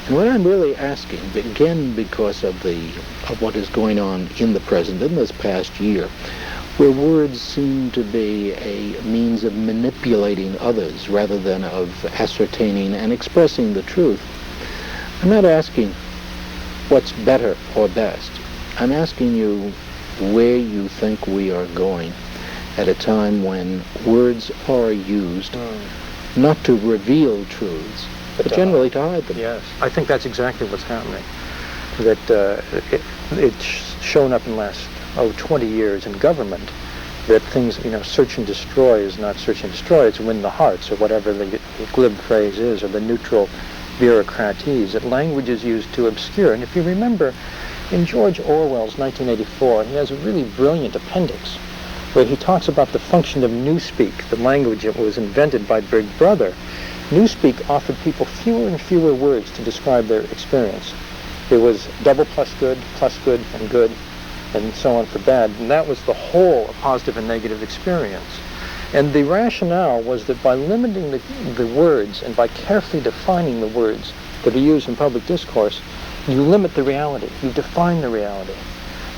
And what I'm really asking, again because of what is going on in the present, in this past year, where words seem to be a means of manipulating others rather than of ascertaining and expressing the truth, I'm not asking what's better or best. I'm asking you where you think we are going at a time when words are used not to reveal truths, but generally to hide them. Yes, I think that's exactly what's happening. That it's shown up in the last 20 years in government, that things, search and destroy is not search and destroy, it's win the hearts, or whatever the glib phrase is, or the neutral bureaucratese, that language is used to obscure. And if you remember, in George Orwell's 1984, he has a really brilliant appendix where he talks about the function of Newspeak, the language that was invented by Big Brother. Newspeak offered people fewer and fewer words to describe their experience. It was double plus good, and so on for bad, and that was the whole of positive and negative experience. And the rationale was that by limiting the words and by carefully defining the words that are used in public discourse, you limit the reality, you define the reality,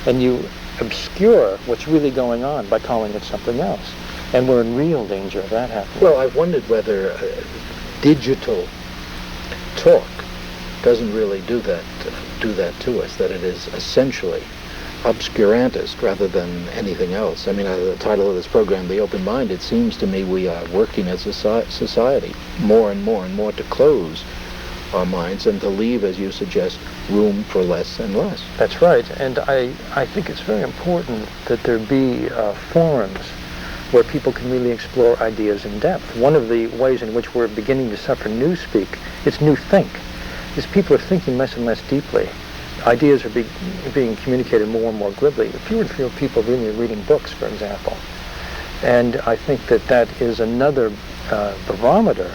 and you obscure what's really going on by calling it something else. And we're in real danger of that happening. Well, I've wondered whether digital talk doesn't really do that to us, that it is essentially obscurantist rather than anything else. I mean, the title of this program, The Open Mind, it seems to me we are working as a society more and more to close our minds and to leave, as you suggest, room for less and less. That's right, and I think it's very important that there be forums where people can really explore ideas in depth. One of the ways in which we're beginning to suffer newspeak is new think. Is people are thinking less and less deeply. Ideas are being communicated more and more glibly. Fewer and fewer people really are reading books, for example. And I think that is another barometer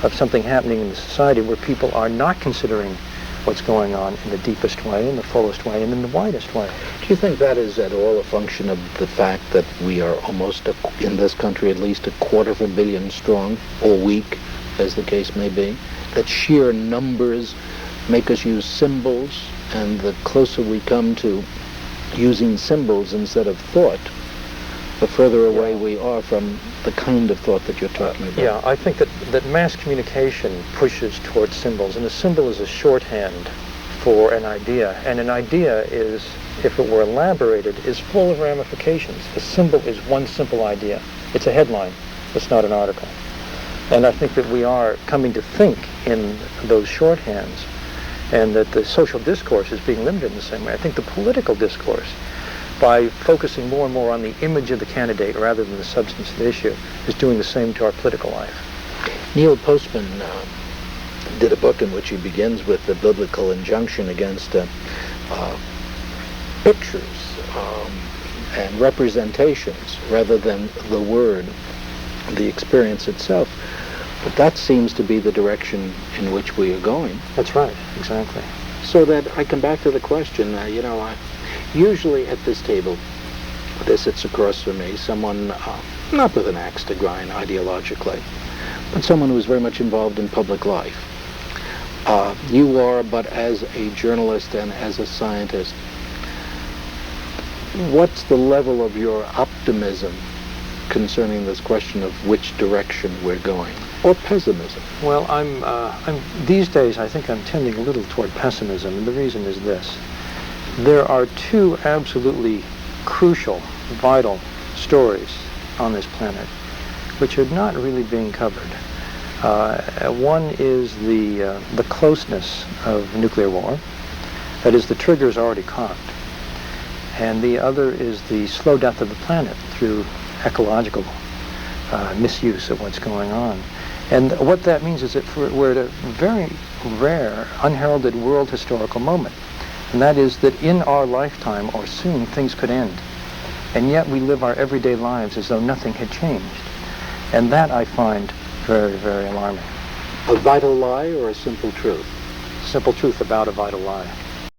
of something happening in the society where people are not considering what's going on in the deepest way, in the fullest way, and in the widest way. Do you think that is at all a function of the fact that we are almost, in this country, at least 250 million strong, or weak, as the case may be? That sheer numbers make us use symbols, and the closer we come to using symbols instead of thought, the further away we are from the kind of thought that you're talking about. Yeah, I think that mass communication pushes towards symbols, and a symbol is a shorthand for an idea, and an idea is, if it were elaborated, is full of ramifications. A symbol is one simple idea. It's a headline. It's not an article. And I think that we are coming to think in those shorthands, and that the social discourse is being limited in the same way. I think the political discourse, by focusing more and more on the image of the candidate rather than the substance of the issue, is doing the same to our political life. Neil Postman did a book in which he begins with the biblical injunction against pictures and representations rather than the word, the experience itself. But that seems to be the direction in which we are going. That's right, exactly. So that I come back to the question, usually at this table, there sits across from me someone, not with an axe to grind ideologically, but someone who is very much involved in public life. You are, but as a journalist and as a scientist, what's the level of your optimism concerning this question of which direction we're going, or pessimism? Well, I'm these days I think I'm tending a little toward pessimism, and the reason is this. There are two absolutely crucial, vital stories on this planet which are not really being covered. One is the closeness of nuclear war, that is, the trigger is already cocked, and the other is the slow death of the planet through ecological misuse of what's going on. And what that means is that we're at a very rare, unheralded world historical moment. And that is that in our lifetime or soon things could end. And yet we live our everyday lives as though nothing had changed. And that I find very, very alarming. A vital lie or a simple truth? Simple truth about a vital lie.